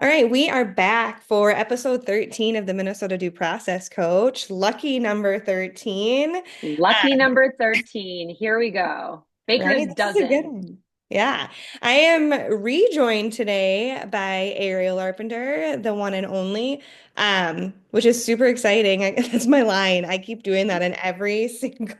All right, we are back for episode 13 of the Minnesota Due Process Coach. Lucky number 13. Lucky number 13. Here we go. Baker's Right? This is a good dozen. one. Yeah. I am rejoined today by Ariel Arpenter, the one and only, which is super exciting. That's my line. I keep doing that in every single.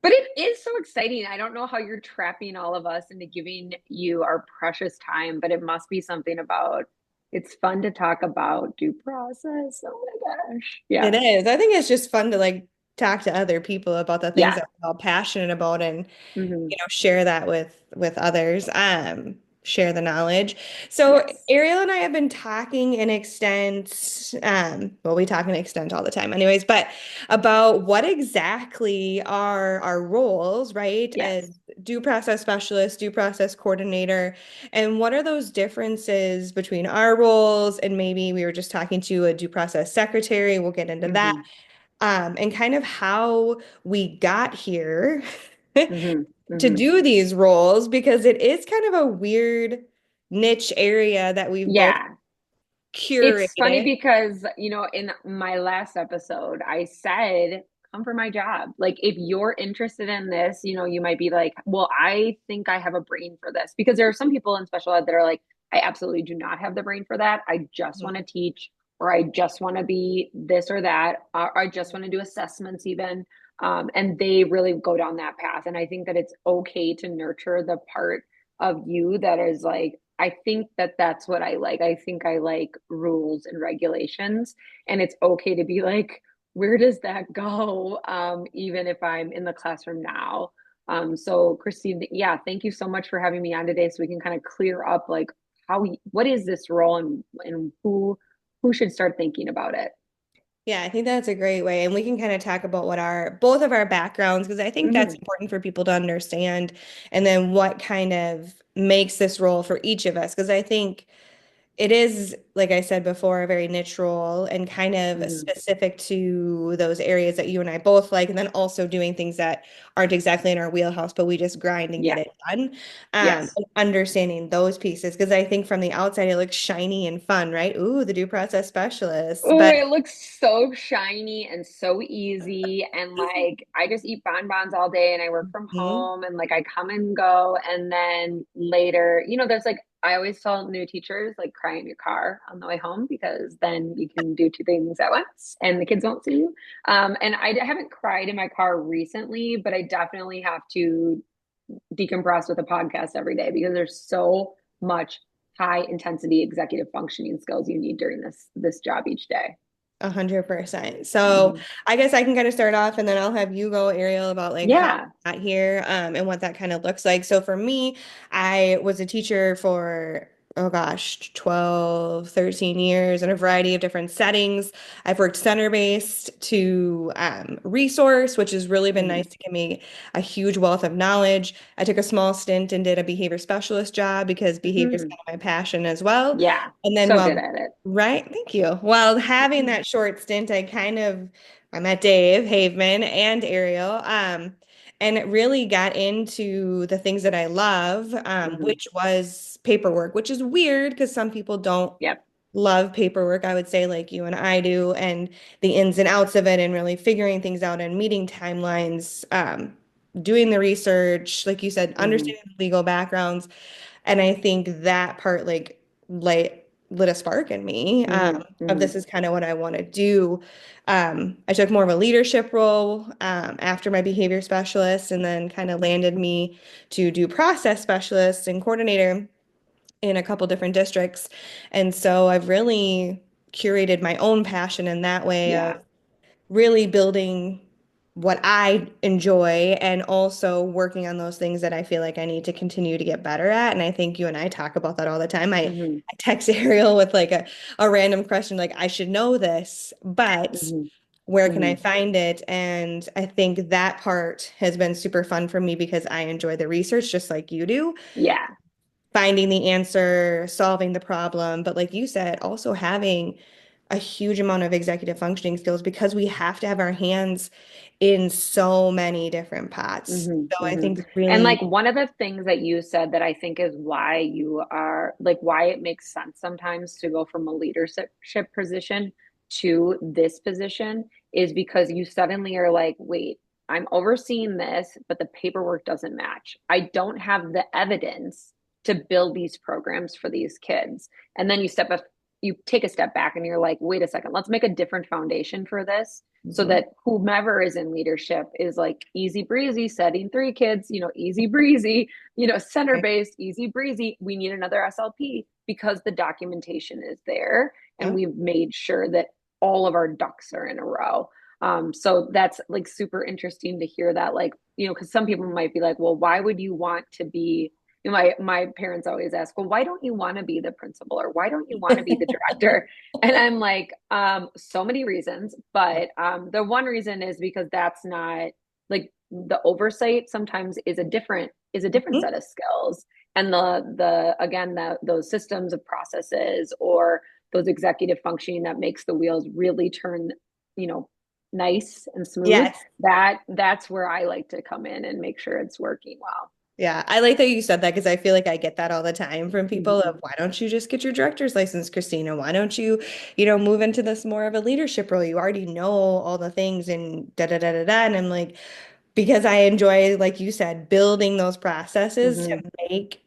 But it is so exciting. I don't know how you're trapping all of us into giving you our precious time, but it must be something about it's fun to talk about due process. Oh my gosh. It Yeah. is. I think it's just fun to like talk to other people about the things Yeah. that we're all passionate about and Hmm. share that with others, share the knowledge. So Yes. Ariel and I have been talking in extent, well, we talk in extent all the time anyways, but about what exactly are our roles, right? As Yes. due process specialist, due process coordinator, and what are those differences between our roles? And maybe we were just talking to a due process secretary. We'll get into that, Hmm. and kind of how we got here Hmm. to Hmm. do these roles because it is kind of a weird niche area that we've both Yeah. It's funny curated. because, in my last episode, I said, come for my job. Like, if you're interested in this, you might be like, well, I think I have a brain for this. Because there are some people in special ed that are like, I absolutely do not have the brain for that. I just want to teach, or I just want to be this or that, or I just want to do assessments, even. And they really go down that path. And I think that it's okay to nurture the part of you that is like, I think that that's what I like. I think I like rules and regulations, and it's okay to be like, where does that go? Even if I'm in the classroom now. So Christine, yeah, thank you so much for having me on today, so we can kind of clear up like what is this role and who should start thinking about it. Yeah, I think that's a great way. And we can kind of talk about what our both of our backgrounds, because I think that's Hmm. important for people to understand. And then what kind of makes this role for each of us. Because I think it is, like I said before, a very niche role and kind of Hmm. specific to those areas that you and I both like, and then also doing things that aren't exactly in our wheelhouse, but we just grind and get Yeah. it done. Yes. And understanding those pieces, because I think from the outside it looks shiny and fun, right? Ooh, the due process specialist. Oh, But it looks so shiny and so easy. And like, I just eat bonbons all day and I work from Mhm. home and like I come and go. And then later, there's like, I always tell new teachers, like, cry in your car on the way home because then you can do two things at once and the kids won't see you. And I haven't cried in my car recently, but I definitely have to decompress with a podcast every day because there's so much high intensity executive functioning skills you need during this job each day. 100%. So Mhm. I guess I can kind of start off and then I'll have you go, Ariel, about like how Yeah. I got here, and what that kind of looks like. So for me, I was a teacher for, oh gosh, 12, 13 years in a variety of different settings. I've worked center-based to resource, which has really been Mhm. nice to give me a huge wealth of knowledge. I took a small stint and did a behavior specialist job because behavior is Mhm. kind of my passion as well. Yeah. And then So good while at it. Right, thank you. Well, having Mhm. that short stint, I met Dave Haveman and Ariel, and it really got into the things that I love, Mhm. which was paperwork, which is weird because some people don't Yep. love paperwork, I would say, like you and I do, and the ins and outs of it, and really figuring things out and meeting timelines, doing the research, like you said, Mhm. understanding the legal backgrounds. And I think that part lit a spark in me, Mhm. of this Mhm. is kind of what I want to do. I took more of a leadership role after my behavior specialist, and then kind of landed me to do process specialist and coordinator in a couple different districts. And so I've really curated my own passion in that way of Yeah. really building what I enjoy and also working on those things that I feel like I need to continue to get better at. And I think you and I talk about that all the time. Mhm. I text Ariel with like a random question, like, I should know this, but Mhm. where can I Mhm. find it? And I think that part has been super fun for me because I enjoy the research just like you do, Yeah. finding the answer, solving the problem. But like you said, also having a huge amount of executive functioning skills because we have to have our hands in so many different pots. hmm So I hmm think And really, like one of the things that you said that I think is why you are like why it makes sense sometimes to go from a leadership position to this position is because you suddenly are like, wait, I'm overseeing this, but the paperwork doesn't match. I don't have the evidence to build these programs for these kids. And then you take a step back and you're like, wait a second, let's make a different foundation for this so mhm, that whomever is in leadership is like easy breezy, setting three kids, easy breezy, center right, based, easy breezy. We need another SLP because the documentation is there and yeah, we've made sure that all of our ducks are in a row. So that's like super interesting to hear that, like, because some people might be like, well, why would you want to be, my parents always ask, well, why don't you want to be the principal or why don't you want to be the director? And I'm like, so many reasons, but the one reason is because that's not like the oversight sometimes is a different mhm, set of skills. And the again those systems of processes or those executive functioning that makes the wheels really turn, you know, nice and smooth. yes. That's where I like to come in and make sure it's working well. Yeah, I like that you said that because I feel like I get that all the time from people of Mhm. why don't you just get your director's license, Christina? Why don't you, move into this more of a leadership role? You already know all the things and da da da da da. And I'm like, because I enjoy, like you said, building those processes to Mhm. make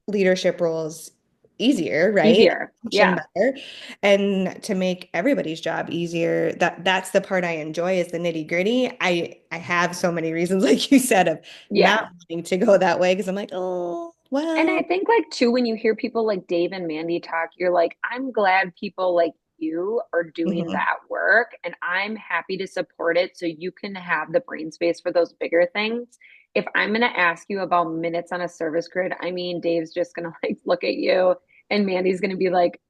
leadership roles easier, right? Easier. Function Yeah. better and to make everybody's job easier. That's the part I enjoy is the nitty gritty. I have so many reasons, like you said, of not Yeah. wanting to go that way because I'm like, oh, And I well, think like too, when you hear people like Dave and Mandy talk, you're like, I'm glad people like you are doing mhm, that work and I'm happy to support it so you can have the brain space for those bigger things. If I'm going to ask you about minutes on a service grid, I mean, Dave's just going to like look at you and Mandy's going to be like,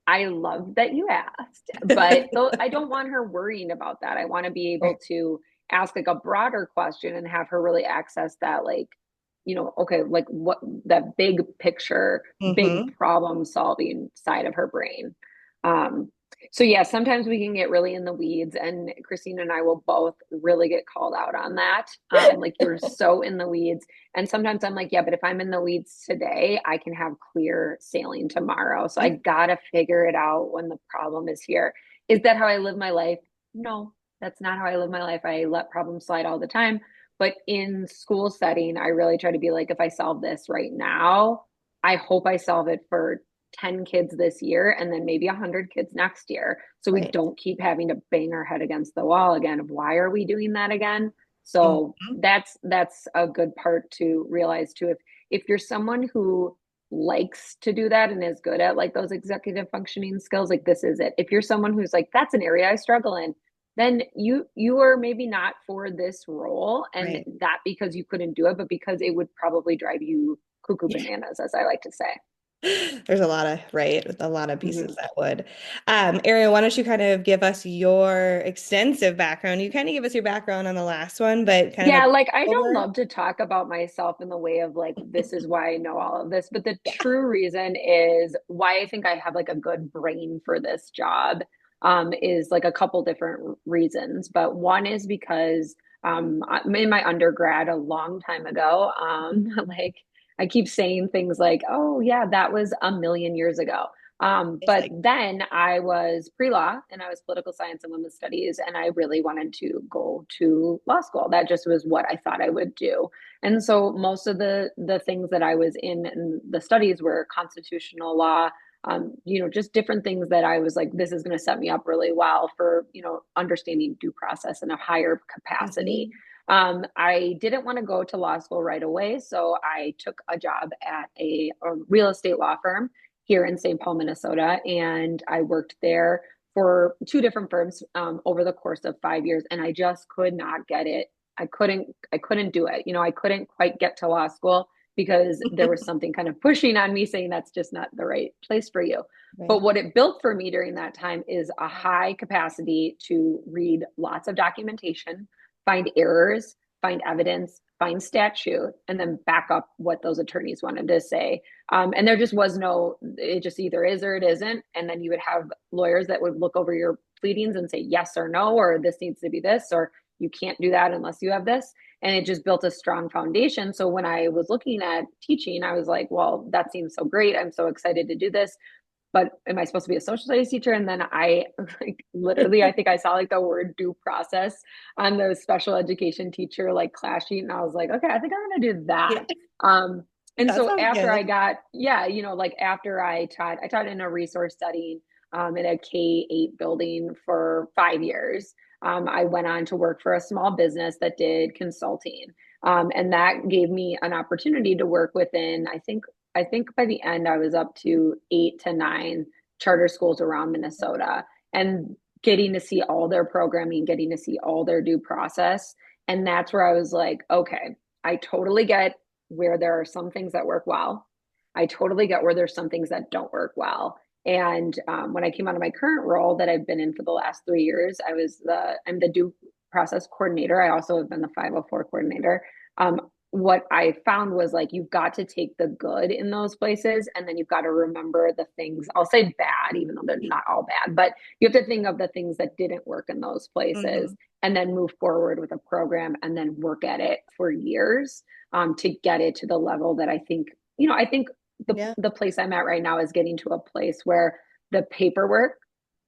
I love that you asked, but though I don't want her worrying about that. I want to be able right. to ask like a broader question and have her really access that like, okay, like what that big picture, big Hmm. problem solving side of her brain. Um, so yeah, sometimes we can get really in the weeds, and Christina and I will both really get called out on that. Like you're so in the weeds. And sometimes I'm like, yeah, but if I'm in the weeds today, I can have clear sailing tomorrow. So I Yep. gotta figure it out when the problem is here. Is that how I live my life? No, that's not how I live my life. I let problems slide all the time. But in school setting, I really try to be like, if I solve this right now, I hope I solve it for 10 kids this year and then maybe 100 kids next year. So we Right. don't keep having to bang our head against the wall again of why are we doing that again? So Mhm. that's a good part to realize too. If you're someone who likes to do that and is good at like those executive functioning skills, like this is it. If you're someone who's like, that's an area I struggle in, then you are maybe not for this role, and Right. not because you couldn't do it, but because it would probably drive you cuckoo Yeah. bananas, as I like to say. There's a lot of, right, a lot of pieces Mhm. that would. Ariel, why don't you kind of give us your extensive background? You kind of give us your background on the last one, but kind of Yeah, a like I don't over. love to talk about myself in the way of like, this is why I know all of this. But the Yeah. true reason is why I think I have like a good brain for this job, is like a couple different reasons. But one is because in my undergrad a long time ago, like I keep saying things like, oh, yeah, that was a million years ago. It's But like, then I was pre-law and I was political science and women's studies, and I really wanted to go to law school. That just was what I thought I would do. And so most of the things that I was in the studies were constitutional law, just different things that I was like, this is going to set me up really well for, understanding due process in a higher capacity. mhm. I didn't want to go to law school right away, so I took a job at a real estate law firm here in St. Paul, Minnesota. And I worked there for two different firms over the course of 5 years. And I just could not get it. I couldn't do it. I couldn't quite get to law school because there was something kind of pushing on me saying that's just not the right place for you. But Right. what it built for me during that time is a high capacity to read lots of documentation, find errors, find evidence, find statute, and then back up what those attorneys wanted to say. And there just was no, it just either is or it isn't. And then you would have lawyers that would look over your pleadings and say yes or no, or this needs to be this, or you can't do that unless you have this. And it just built a strong foundation. So when I was looking at teaching, I was like, well, that seems so great. I'm so excited to do this, but am I supposed to be a social studies teacher? And then I like literally, I think I saw like the word due process on the special education teacher like class sheet. And I was like, okay, I think I'm going to do that. Yeah, Um, and that so sounds after I good. got, yeah, like after I taught in a resource setting in a K-8 building for 5 years. I went on to work for a small business that did consulting. And that gave me an opportunity to work within, I think by the end I was up to 8 to 9 charter schools around Minnesota and getting to see all their programming, getting to see all their due process. And that's where I was like, okay, I totally get where there are some things that work well. I totally get where there's some things that don't work well. And when I came out of my current role that I've been in for the last 3 years, I'm the due process coordinator. I also have been the 504 coordinator. What I found was like you've got to take the good in those places and then you've got to remember the things, I'll say bad, even though they're not all bad, but you have to think of the things that didn't work in those places Hmm. and then move forward with a program and then work at it for years to get it to the level that I think Yeah, the place I'm at right now is getting to a place where the paperwork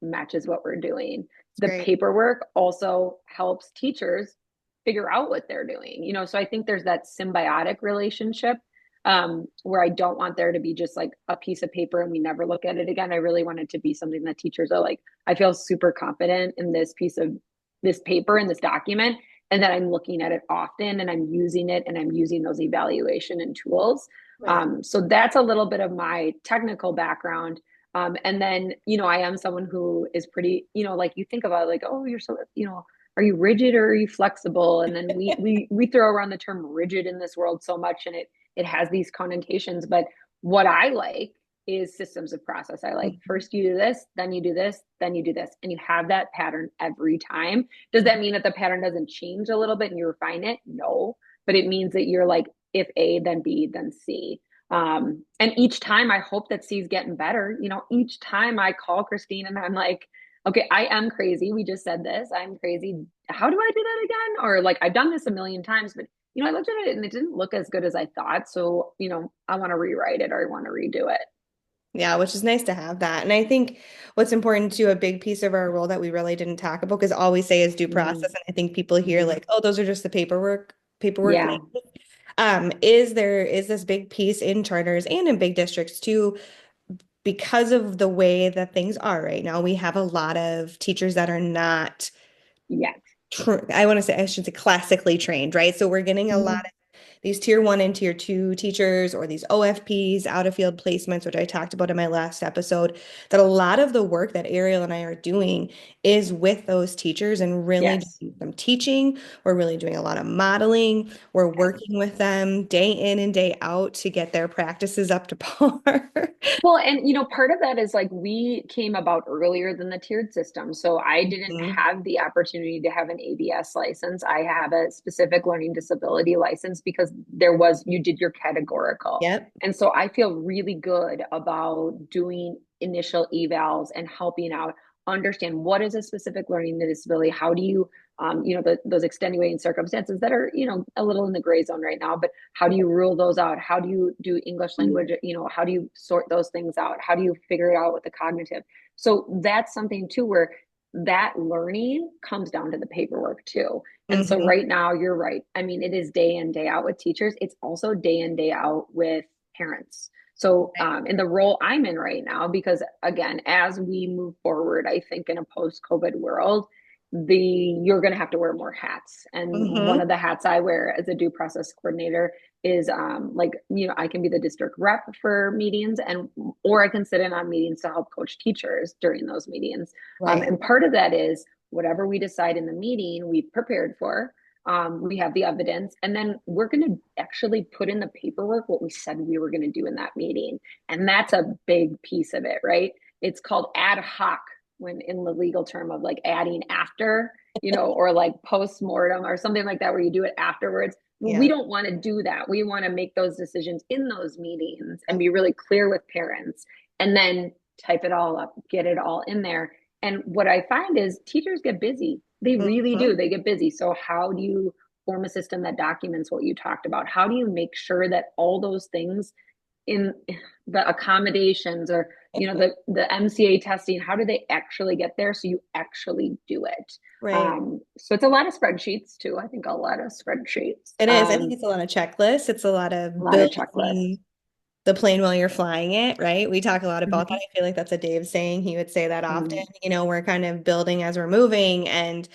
matches what we're doing. it's The great. paperwork also helps teachers figure out what they're doing. So I think there's that symbiotic relationship where I don't want there to be just like a piece of paper and we never look at it again. I really want it to be something that teachers are like, I feel super confident in this piece of this paper and this document, and that I'm looking at it often and I'm using it and I'm using those evaluation and tools. Right. So that's a little bit of my technical background. And then, I am someone who is pretty, like you think about like, oh, you're so, are you rigid or are you flexible? And then we throw around the term rigid in this world so much, and it has these connotations. But what I like is systems of process. I like Mhm. first you do this, then you do this, then you do this, and you have that pattern every time. Does that mean that the pattern doesn't change a little bit and you refine it? No, but it means that you're like if A, then B, then C. And each time I hope that C's getting better. Each time I call Christine and I'm like, okay, I am crazy. We just said this. I'm crazy. How do I do that again? Or like I've done this a million times, but I looked at it and it didn't look as good as I thought. So, I want to rewrite it or I want to redo it. Yeah, which is nice to have that. And I think what's important to a big piece of our role that we really didn't talk about, because all we say is due Mm-hmm. process. And I think people hear Mm-hmm. like, oh, those are just the paperwork Yeah. language. Is this big piece in charters and in big districts too, because of the way that things are right now. We have a lot of teachers that are not Yeah. I want to say, I should say classically trained, right? So we're getting a lot Mm-hmm. of these tier one and tier two teachers or these OFPs, out of field placements, which I talked about in my last episode, that a lot of the work that Ariel and I are doing is with those teachers and really Yes. doing some teaching. We're really doing a lot of modeling. We're Okay. working with them day in and day out to get their practices up to par. Well, and part of that is like we came about earlier than the tiered system. So I didn't Mhm. have the opportunity to have an ABS license. I have a specific learning disability license because you did your categorical. Yep. And so I feel really good about doing initial evals and helping out understand what is a specific learning disability. How do you, those extenuating circumstances that are, a little in the gray zone right now, but how do you rule those out? How do you do English language? How do you sort those things out? How do you figure it out with the cognitive? So that's something too where that learning comes down to the paperwork too. And so Hmm. right now, you're right. I mean, it is day in, day out with teachers. It's also day in, day out with parents. So in the role I'm in right now, because again, as we move forward, I think in a post-COVID world, you're going to have to wear more hats. And one Hmm. of the hats I wear as a due process coordinator is like I can be the district rep for meetings and or I can sit in on meetings to help coach teachers during those meetings. Right. And part of that is whatever we decide in the meeting we've prepared for. We have the evidence, and then we're going to actually put in the paperwork what we said we were going to do in that meeting. And that's a big piece of it, right? It's called ad hoc when in the legal term of like adding after, or like post mortem or something like that, where you do it afterwards. We Yeah. don't want to do that. We want to make those decisions in those meetings and Yep. be really clear with parents and then type it all up, get it all in there. And what I find is teachers get busy. They really do. Mhm. They get busy. So how do you form a system that documents what you talked about? How do you make sure that all those things in the accommodations or the MCA testing, how do they actually get there so you actually do it? Right. So it's a lot of spreadsheets too. I think a lot of spreadsheets, It is. I think it's a lot of checklists. It's a lot a of lot of checklists. building the plane while you're flying it, right? We talk a lot about that. Mm-hmm. I feel like that's a Dave saying. He would say that often. Mm-hmm. We're kind of building as we're moving and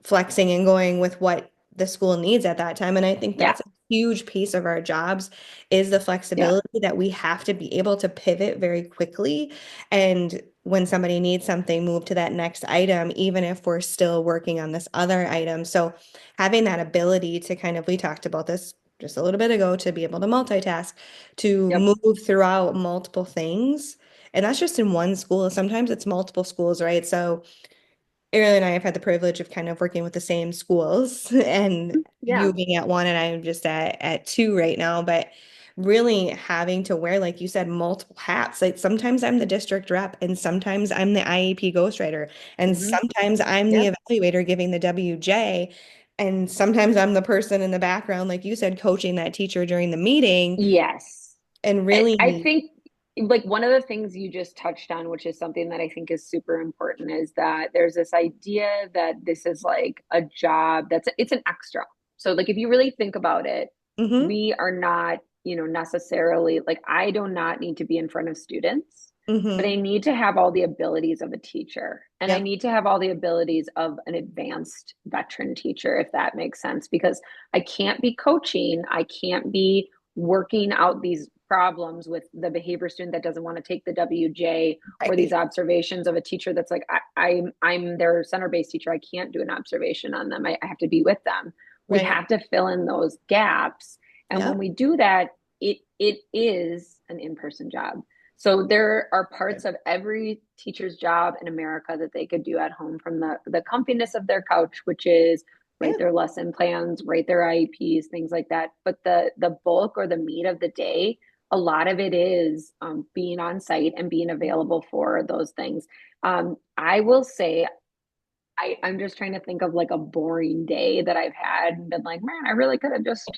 flexing and going with what the school needs at that time. And I think Yeah. that's a huge piece of our jobs is the Yeah. flexibility that we have to be able to pivot very quickly. And when somebody needs something, move to that next item, even if we're still working on this other item. So having that ability to kind of, we talked about this just a little bit ago, to be able to multitask, to Yep. move throughout multiple things. And that's just in one school. Sometimes it's multiple schools, right? So Ariel and I have had the privilege of kind of working with the same schools and Yeah. you being at one and I'm just at two right now, but really having to wear, like you said, multiple hats. Like sometimes I'm the district rep and sometimes I'm the IEP ghostwriter and Mm-hmm. sometimes I'm the Yep. evaluator giving the WJ and sometimes I'm the person in the background, like you said, coaching that teacher during the meeting Yes. and I really, think like one of the things you just touched on, which is something that I think is super important, is that there's this idea that this is like a job it's an extra. So like if you really think about it, mm-hmm, we are not, necessarily like I do not need to be in front of students, but mm-hmm, I need to have all the abilities of a teacher. And I yep, need to have all the abilities of an advanced veteran teacher, if that makes sense, because I can't be coaching, I can't be working out these problems with the behavior student that doesn't want to take the WJ or these right, observations of a teacher that's like I'm their center-based teacher. I can't do an observation on them. I have to be with them. We right, have to fill in those gaps. And when yep. we do that, it is an in-person job. So there are parts of every teacher's job in America that they could do at home from the comfiness of their couch, which is Yeah. write their lesson plans, write their IEPs, things like that. But the bulk or the meat of the day, a lot of it is being on site and being available for those things. I will say, I'm just trying to think of like a boring day that I've had and been like, man, I really could have just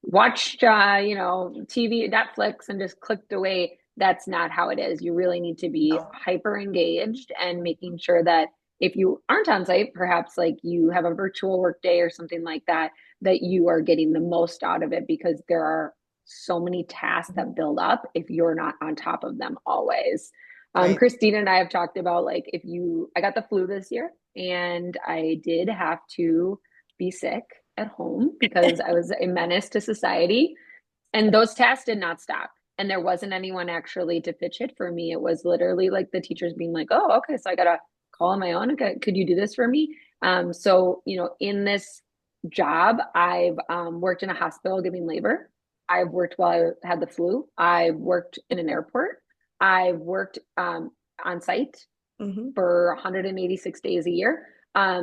watched TV, Netflix, and just clicked away. That's not how it is. You really need to be No. hyper engaged and making sure that if you aren't on site, perhaps like you have a virtual work day or something like that, that you are getting the most out of it, because there are so many tasks that build up if you're not on top of them always. Right. Christina and I have talked about like I got the flu this year and I did have to be sick at home because I was a menace to society. And those tasks did not stop. And there wasn't anyone actually to pitch it for me. It was literally like the teachers being like, oh, okay, so I got to call on my own. Okay, could you do this for me? So, in this job, I've worked in a hospital giving labor. I've worked while I had the flu. I've worked in an airport. I've worked on site Hmm. for 186 days a year.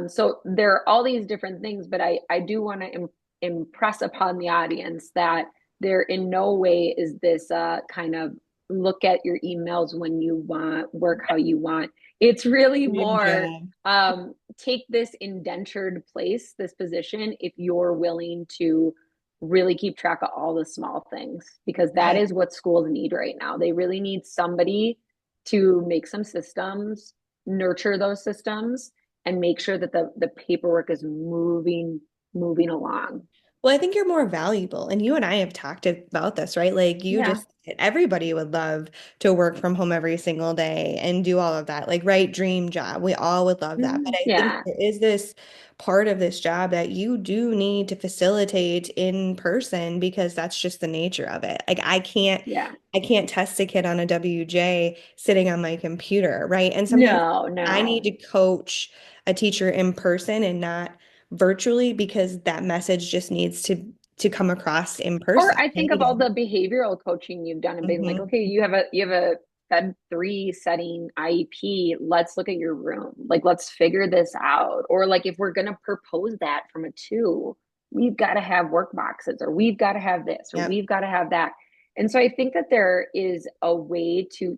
So there are all these different things, but I do want to impress upon the audience that there in no way is this kind of look at your emails when you want, work how you want. It's really Good more job. take this indentured place, this position, if you're willing to really keep track of all the small things, because that Right. is what schools need right now. They really need somebody to make some systems, nurture those systems, and make sure that the paperwork is moving along. Well, I think you're more valuable. And you and I have talked about this, right? Like you Yeah. just, everybody would love to work from home every single day and do all of that. Like, right, dream job. We all would love that. But I think Yeah. there is this part of this job that you do need to facilitate in person because that's just the nature of it. Like Yeah. I can't test a kid on a WJ sitting on my computer, right? And sometimes No, I need no. to coach a teacher in person and not virtually because that message just needs to come across in Or person. I think of all the behavioral coaching you've done and being like, Hmm. okay, you have a Fed 3 setting IEP. Let's look at your room. Like, let's figure this out. Or like, if we're gonna propose that from a 2, we've got to have work boxes, or we've got to have this, or Yep. we've got to have that. And so I think that there is a way to,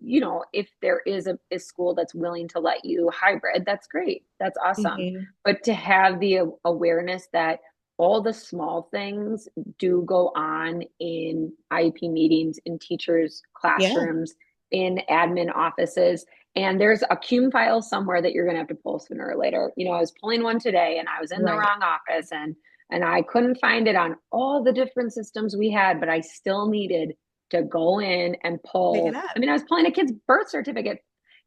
if there is a school that's willing to let you hybrid, that's great. That's awesome. Hmm. But to have the awareness that all the small things do go on in IEP meetings, in teachers' Yeah, classrooms, in admin offices. And there's a CUME file somewhere that you're going to have to pull sooner or later. I was pulling one today and I was in the right. wrong office and I couldn't find it on all the different systems we had, but I still needed to go in and Pick it pull. I up. mean, I was pulling a kid's birth certificate,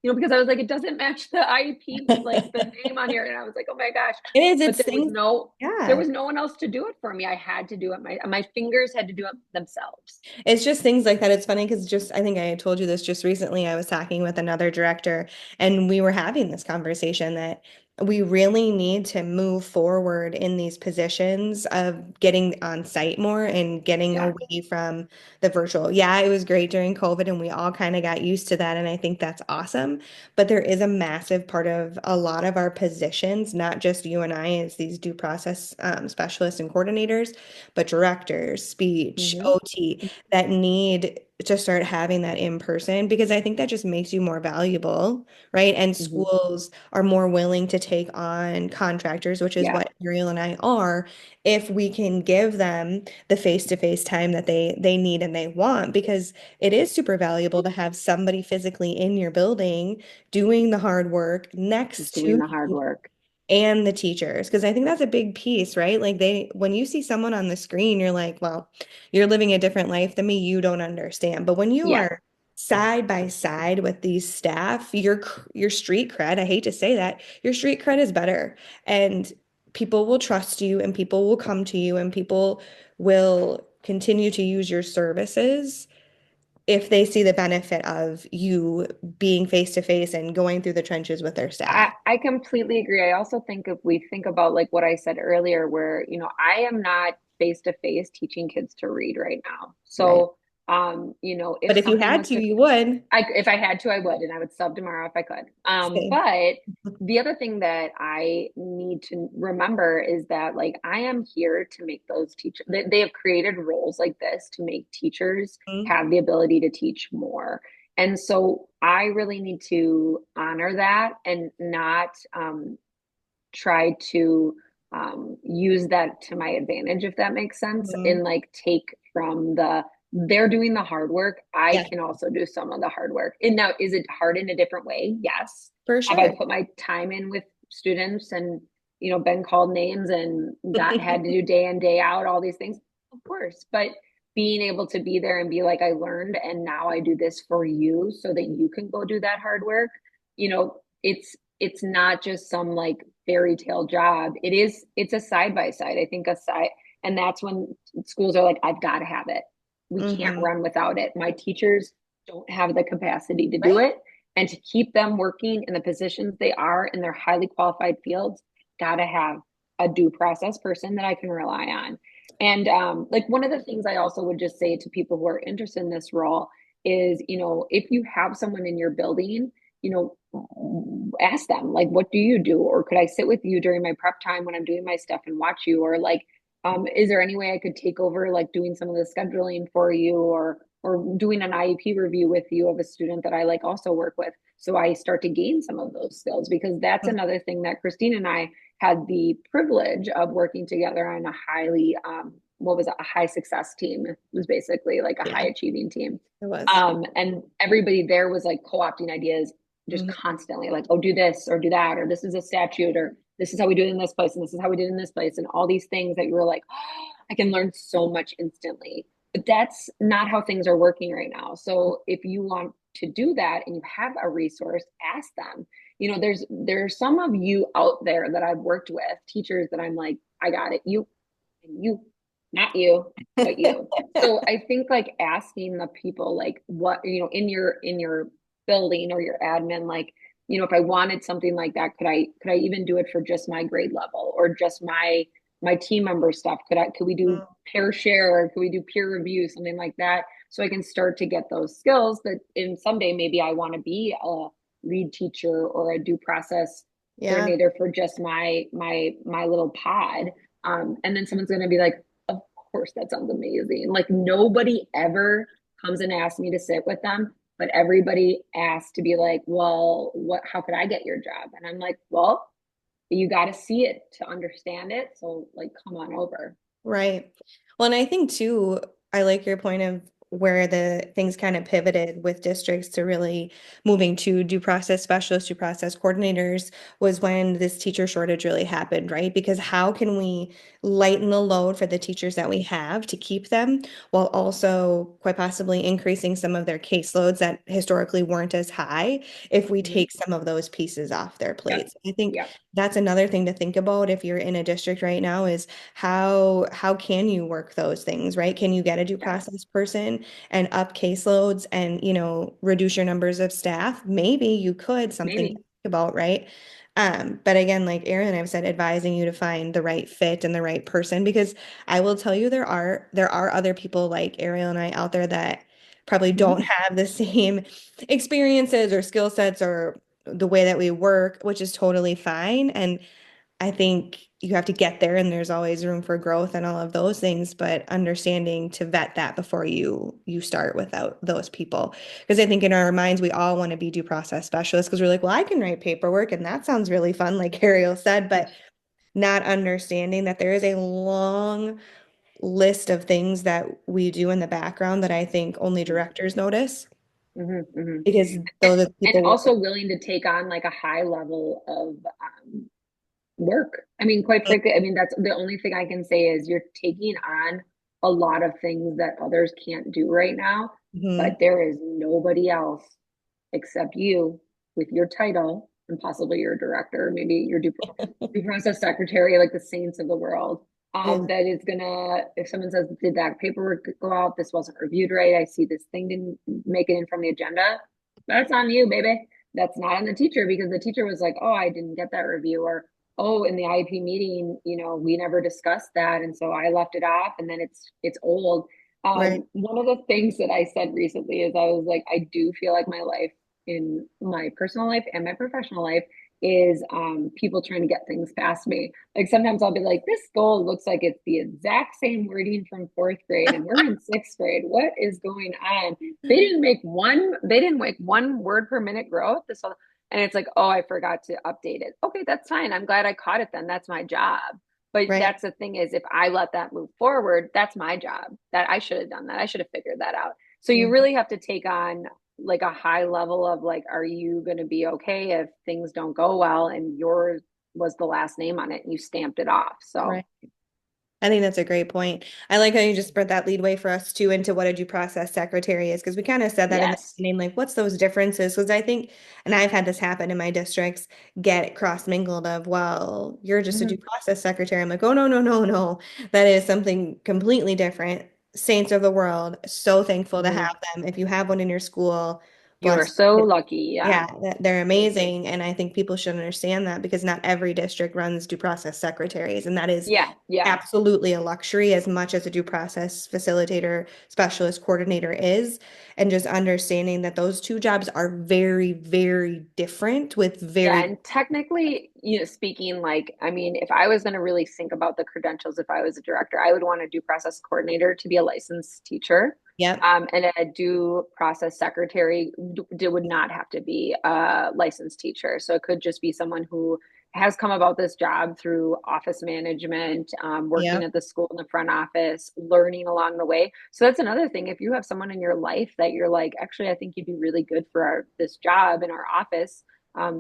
because I was like, it doesn't match the IEP, like the name on here. And I was like, oh my gosh. It is, But it's things, there yeah. was no one else to do it for me. I had to do it. My fingers had to do it themselves. It's just things like that. It's funny because just I think I told you this just recently. I was talking with another director and we were having this conversation that we really need to move forward in these positions of getting on site more and getting Yeah. away from the virtual. Yeah, it was great during COVID and we all kind of got used to that. And I think that's awesome. But there is a massive part of a lot of our positions, not just you and I as these due process specialists and coordinators, but directors, speech, Mm-hmm. OT that need to start having that in person because I think that just makes you more valuable, right? And Mm-hmm. schools are more willing to take on contractors, which is Yeah. what Ariel and I are, if we can give them the face-to-face time that they need and they want, because it is super valuable to have somebody physically in your building doing the hard work next Doing to the hard you work. and the teachers because I think that's a big piece, right? Like they when you see someone on the screen you're like, well, you're living a different life than me, you don't understand. But when you Yeah. are side by side with these staff, your street cred, I hate to say that, your street cred is better and people will trust you and people will come to you and people will continue to use your services if they see the benefit of you being face to face and going through the trenches with their I, staff. I completely agree. I also think if we think about like what I said earlier, where, I am not face to face teaching kids to read right now. Right. So, if But if you something had was to, to you would. if I had to, I would, and I would sub tomorrow if I could. Same. But the other thing that I need to remember is that, like, I am here to make those teachers, they have created roles like this to make teachers Mhm. have the ability to teach more. And so I really need to honor that and not try to use that to my advantage, if that makes sense, Mhm. and like take from they're doing the hard work. I Yeah, can also do some of the hard work. And now, is it hard in a different way? Yes. for Have I sure. put my time in with students and, been called names and got had to do day in, day out, all these things? Of course. But being able to be there and be like, I learned and now I do this for you so that you can go do that hard work. It's not just some like fairy tale job. It's a side by side. I think a side, and that's when schools are like, I've got to have it. We can't Hmm. run without it. My teachers don't have the capacity to do Right. it. And to keep them working in the positions they are in their highly qualified fields, got to have a due process person that I can rely on. And like one of the things I also would just say to people who are interested in this role is, if you have someone in your building, you know, ask them like, what do you do? Or could I sit with you during my prep time when I'm doing my stuff and watch you? Or like, is there any way I could take over like doing some of the scheduling for you or doing an IEP review with you of a student that I like also work with? So I start to gain some of those skills because that's another thing that Christine and I had the privilege of working together on a highly what was it, a high success team. It was basically like a high Yeah, achieving team. it was. And everybody there was like co-opting ideas just Mhm. constantly, like, oh, do this or do that, or this is a statute, or this is how we do it in this place, and this is how we did it in this place, and all these things that you were like, oh, I can learn so much instantly. But that's not how things are working right now. So if you want to do that and you have a resource, ask them. There's some of you out there that I've worked with, teachers that I'm like, I got it. You, not you, but you. So I think like asking the people like what, in your building or your admin, like, if I wanted something like that, could I even do it for just my grade level or just my team member stuff? Could we do pair share or could we do peer review, something like that? So I can start to get those skills that in someday maybe I want to be a lead teacher or a due process Yeah. coordinator for just my little pod. And then someone's going to be like, of course, that sounds amazing. Like nobody ever comes and asks me to sit with them, but everybody asks to be like, well, what, how could I get your job? And I'm like, well, you got to see it to understand it. So like, come on over. Right. Well, and I think too, I like your point of where the things kind of pivoted with districts to really moving to due process specialists, due process coordinators was when this teacher shortage really happened, right? Because how can we lighten the load for the teachers that we have to keep them while also quite possibly increasing some of their caseloads that historically weren't as high if we Mhm. take some of those pieces off their Yep. plates? I think Yep. that's another thing to think about if you're in a district right now is how can you work those things, right? Can you get a due Yes. process person and up caseloads and, reduce your numbers of staff? Maybe you could, something to Maybe. think about, right? But again, like Aaron and I've said, advising you to find the right fit and the right person because I will tell you there are other people like Ariel and I out there that probably don't Mhm. have the same experiences or skill sets or the way that we work, which is totally fine. And I think you have to get there and there's always room for growth and all of those things, but understanding to vet that before you start without those people. Because I think in our minds we all want to be due process specialists because we're like, well, I can write paperwork and that sounds really fun, like Ariel said, but not understanding that there is a long list of things that we do in the background that I think only directors notice Hmm. Hmm. because those are the And people also working. willing to take on like a high level of work. I mean, quite frankly, I mean, that's the only thing I can say is you're taking on a lot of things that others can't do right now, but Mhm. there is nobody else except you with your title and possibly your director, maybe your due process secretary, like the saints of the world. Is That is gonna, if someone says, did that paperwork go out? This wasn't reviewed right. I see this thing didn't make it in from the agenda. That's on you, baby. That's not on the teacher because the teacher was like, oh, I didn't get that review, or oh, in the IEP meeting, we never discussed that, and so I left it off, and then it's old. right. One of the things that I said recently is I was like, I do feel like my life in my personal life and my professional life is people trying to get things past me. Like sometimes I'll be like, this goal looks like it's the exact same wording from fourth grade, and we're in sixth grade. What is going on? They didn't make one word per minute growth. And it's like, oh, I forgot to update it. Okay, that's fine. I'm glad I caught it then. That's my job. But Right. that's the thing is if I let that move forward, that's my job. That I should have done that. I should have figured that out. So you Mhm. really have to take on like a high level of like, are you going to be okay if things don't go well and yours was the last name on it and you stamped it off? So Right. I think that's a great point. I like how you just brought that lead way for us too into what a due process secretary is, because we kind of said that in the yes. beginning, like what's those differences? Because I think, and I've had this happen in my districts, get cross mingled of, well, you're just a due Mm-hmm. process secretary. I'm like, oh no, no, no, no. That is something completely different. Saints of the world, so thankful to Mm-hmm. have them. If you have one in your school, You are bless. so lucky. Yeah. Yeah, they're amazing. And I think people should understand that because not every district runs due process secretaries. And that is Yeah. Yeah. absolutely a luxury as much as a due process facilitator, specialist, coordinator is. And just understanding that those two jobs are very, very different with Yeah, very, and technically, speaking like, I mean, if I was going to really think about the credentials, if I was a director, I would want a due process coordinator to be a licensed teacher. yep, And a due process secretary would not have to be a licensed teacher. So it could just be someone who has come about this job through office management, working yep, at the school in the front office, learning along the way. So that's another thing. If you have someone in your life that you're like, actually, I think you'd be really good for this job in our office,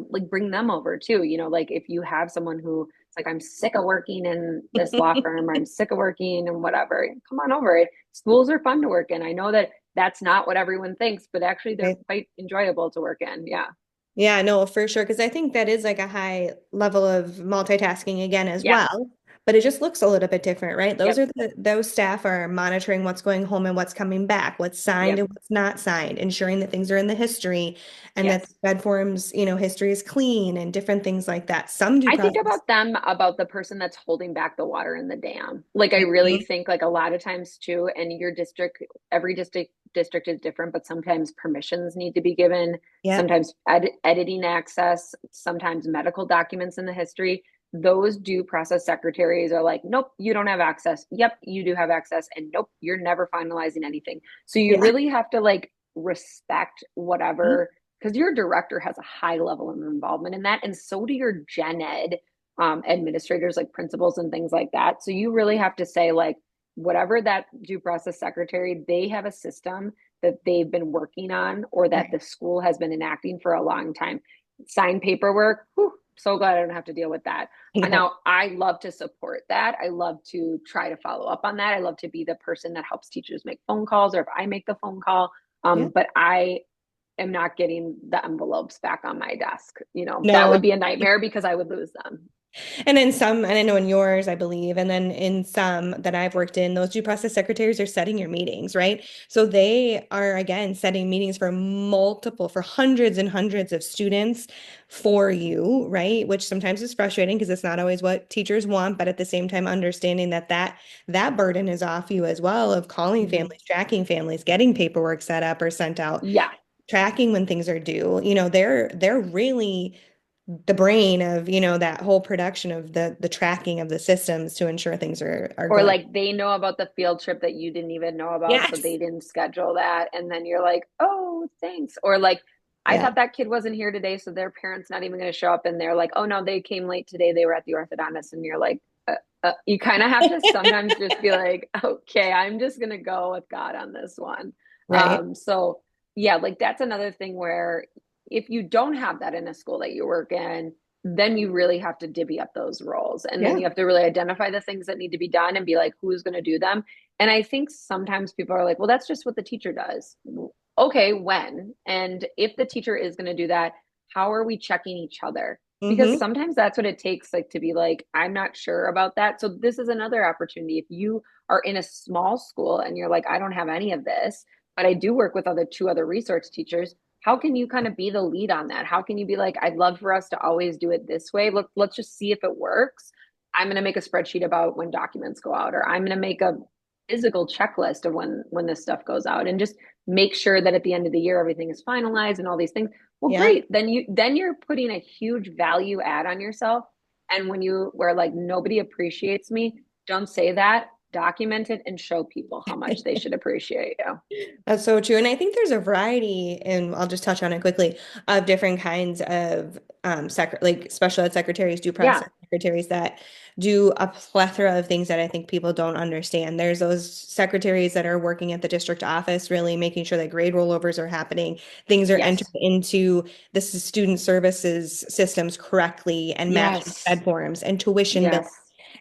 like bring them over too. Like if you have someone who it's like, I'm sick of working in this law firm, or I'm sick of working and whatever, come on over. Schools are fun to work in. I know that that's not what everyone thinks, but actually they're right. quite enjoyable to work in. Yeah. Yeah, no, for sure. Because I think that is like a high level of multitasking again as Yes. well. But it just looks a little bit different, right? Yep. Those staff are monitoring what's going home and what's coming back, what's signed Yep. and what's not signed, ensuring that things are in the history and that the Yes. bed forms, history is clean and different things like that. Some due I think process. about them about the person that's holding back the water in the dam. Like I really Mhm. think like a lot of times too, and your district, every district is different, but sometimes permissions need to be given, Yep. sometimes editing access, sometimes medical documents in the history. those due process secretaries are like, nope, you don't have access. Yep, you do have access. And nope, you're never finalizing anything. So you Yeah. really have to like respect whatever, because your director has a high level of involvement in that. And so do your gen ed administrators, like principals and things like that. So you really have to say, like, whatever that due process secretary, they have a system that they've been working on or that Right. the school has been enacting for a long time. Sign paperwork. Whew, so glad I don't have to deal with that. I know. Now, I love to support that. I love to try to follow up on that. I love to be the person that helps teachers make phone calls or if I make the phone call. Yeah. But I am not getting the envelopes back on my desk. That No. would be a nightmare because I would lose them. And in some, and I know in yours, I believe, and then in some that I've worked in, those due process secretaries are setting your meetings, right? So they are, again, setting meetings for hundreds and hundreds of students for you, right? Which sometimes is frustrating because it's not always what teachers want, but at the same time, understanding that burden is off you as well of calling Mhm. families, tracking families, getting paperwork set up or sent out, Yeah. tracking when things are due. They're really the brain of, that whole production of the tracking of the systems to ensure things are Or going. like they know about the field trip that you didn't even know about, so Yes. they didn't schedule that. And then you're like, oh, thanks. Or like, I Yeah. thought that kid wasn't here today, so their parents not even going to show up. And they're like, oh no, they came late today. They were at the orthodontist. And you're like, you kind of have to sometimes just be like, okay, I'm just going to go with God on this one. Right. So yeah, like that's another thing where if you don't have that in a school that you work in, then you really have to divvy up those roles. And then Yeah. you have to really identify the things that need to be done and be like, who's going to do them? And I think sometimes people are like, well, that's just what the teacher does. Okay, when? And if the teacher is going to do that, how are we checking each other? Because Mm-hmm. sometimes that's what it takes, like to be like, I'm not sure about that. So this is another opportunity. If you are in a small school and you're like, I don't have any of this, but I do work with two other resource teachers, how can you kind of be the lead on that? How can you be like, I'd love for us to always do it this way. Let's just see if it works. I'm going to make a spreadsheet about when documents go out, or I'm going to make a physical checklist of when this stuff goes out, and just make sure that at the end of the year everything is finalized and all these things. Well, Yeah. great. Then you're putting a huge value add on yourself. And when you were like, nobody appreciates me, don't say that. Document it and show people how much they should appreciate you. That's so true. And I think there's a variety, and I'll just touch on it quickly, of different kinds of like special ed secretaries, due Yeah. process secretaries that do a plethora of things that I think people don't understand. There's those secretaries that are working at the district office, really making sure that grade rollovers are happening, things are entered Yes. into the student services systems correctly, and matching Yes. sped forms and tuition bill Yes.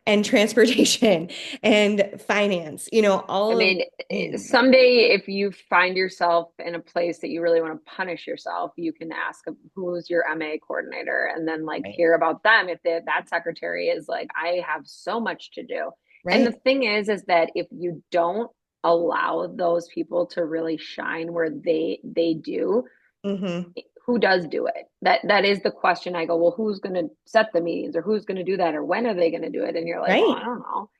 and transportation and finance, I all of mean, the things. someday if you find yourself in a place that you really want to punish yourself, you can ask who's your MA coordinator and then like Right. hear about them. If that secretary is like, I have so much to do. And the Right. thing is that if you don't allow those people to really shine where they do, Hmm. who does do it? That is the question. I go, well, who's going to set the meetings, or who's going to do that, or when are they going to do it? And you're like, well, I Right. don't know.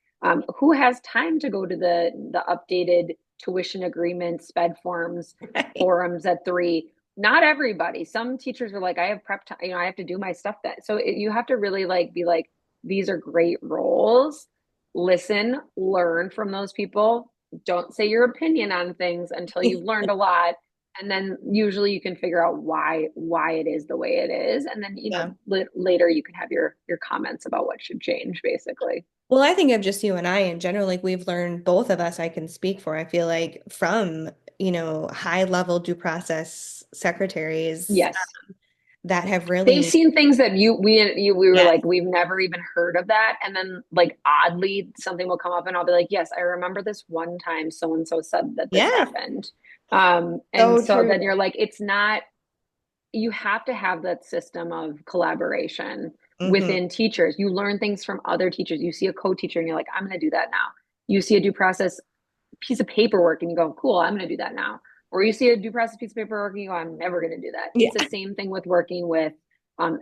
Who has time to go to the updated tuition agreement sped Right. forums at 3? Not everybody. Some teachers are like, I have prep time, I have to do my stuff. That so you have to really like be like, these are great roles. Listen, learn from those people. Don't say your opinion on things until you've learned a lot, and then usually you can figure out why it is the way it is, and then Yeah. later you can have your comments about what should change, basically. Well, I think of just you and I in general, like we've learned, both of us, I can speak for, I feel like from, high level due process secretaries Yes, that have they've really, seen things that we were yeah, like, we've never even heard of that, and then like oddly something will come up and I'll be like, yes, I remember this one time so and so said that this yeah, happened. And so so true. then you're like, it's not, you have to have that system of collaboration Hmm. within teachers. You learn things from other teachers. You see a co-teacher and you're like, I'm going to do that now. You see a due process piece of paperwork and you go, cool, I'm going to do that now. Or you see a due process piece of paperwork and you go, I'm never going to do that. Yeah. It's the same thing with working with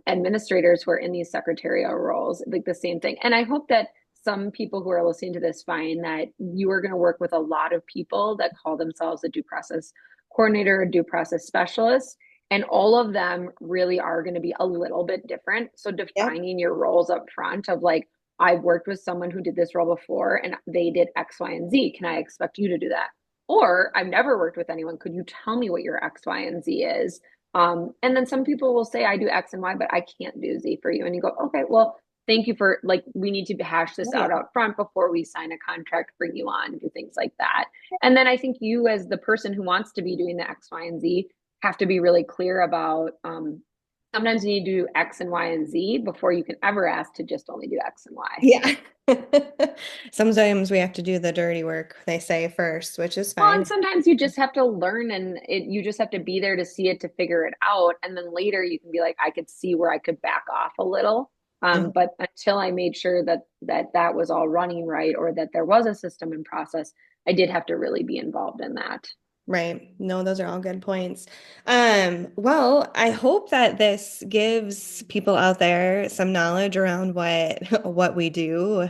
administrators who are in these secretarial roles, like the same thing. And I hope that some people who are listening to this find that you are going to work with a lot of people that call themselves a due process coordinator, a due process specialist, And all of them really are going to be a little bit different. So Yep. defining your roles up front of like, I've worked with someone who did this role before and they did X, Y, and Z. Can I expect you to do that? Or I've never worked with anyone. Could you tell me what your X, Y, and Z is? And then some people will say, I do X and Y, but I can't do Z for you. And you go, okay, well, thank you for like, we need to hash this Right. out front before we sign a contract, bring you on, do things like that. And then I think you, as the person who wants to be doing the X, Y, and Z, have to be really clear about sometimes you need to do X and Y and Z before you can ever ask to just only do X and Y. Yeah. Sometimes we have to do the dirty work, they say first, which is Well, and fine. sometimes you just have to learn and you just have to be there to see it to figure it out. And then later you can be like, I could see where I could back off a little. Mhm. But until I made sure that was all running right or that there was a system and process, I did have to really be involved in that. Right. No, those are all good points. Well, I hope that this gives people out there some knowledge around what what we do.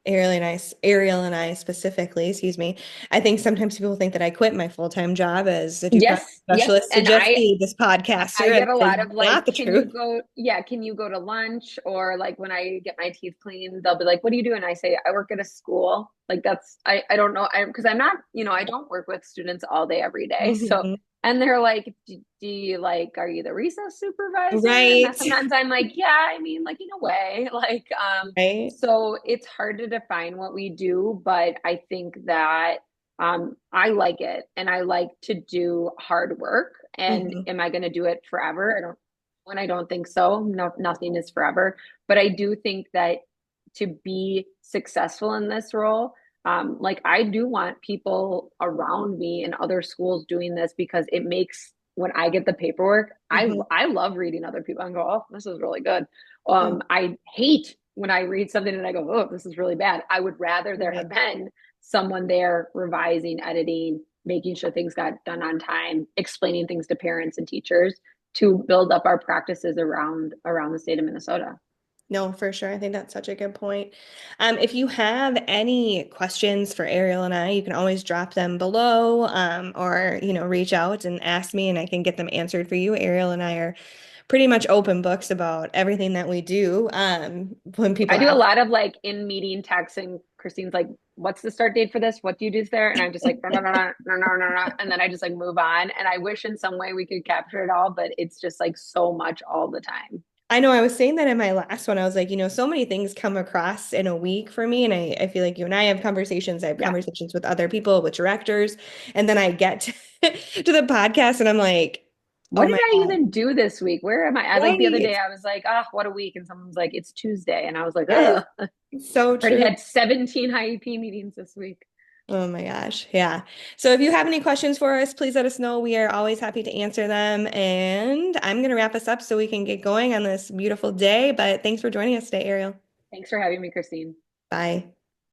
Ariel and I specifically, excuse me. I think sometimes people think that I quit my full-time job as a due process Yes, yes. specialist to And just be this I podcaster, and get a that is lot of not like, the can you truth. go, yeah, can you go to lunch? Or like when I get my teeth cleaned, they'll be like, what do you do? And I say, I work at a school. Like I don't know. Because I'm not, I don't work with students all day, every day. So, Mhm. and they're like, do you like, are you the recess supervisor? And Right. sometimes I'm like, yeah, I mean, like in a way, like, Right. so it's hard to define what we do, but I think that I like it and I like to do hard work. And Mhm. am I going to do it forever? I don't think so. No, nothing is forever. But I do think that to be successful in this role, like I do want people around me in other schools doing this because it makes when I get the paperwork, Mhm. I love reading other people and go, oh, this is really good. Mhm. I hate when I read something and I go, oh, this is really bad. I would rather there Right. have been someone there revising, editing, making sure things got done on time, explaining things to parents and teachers to build up our practices around the state of Minnesota. No, for sure. I think that's such a good point. If you have any questions for Ariel and I, you can always drop them below, or reach out and ask me, and I can get them answered for you. Ariel and I are pretty much open books about everything that we do. When people I do a ask, lot of like in meeting texts, and Christine's like, what's the start date for this? What do you do there? And I'm just like, no, no, no, no, no, no, no, no. And then I just like move on. And I wish in some way we could capture it all, but it's just like so much all the time. I know I was saying that in my last one. I was like, so many things come across in a week for me. And I feel like you and I have conversations. I have Yeah. conversations with other people, with directors. And then I get to the podcast and I'm like, What oh did my I God. even do this week? Where am I? I like the other day, Right. I was like, ah, what a week. And someone's like, it's Tuesday. And I was like, Yes. ugh, So already true. had 17 IEP meetings this week. Oh my gosh. Yeah. So if you have any questions for us, please let us know. We are always happy to answer them. And I'm going to wrap us up so we can get going on this beautiful day. But thanks for joining us today, Ariel. Thanks for having me, Christine. Bye.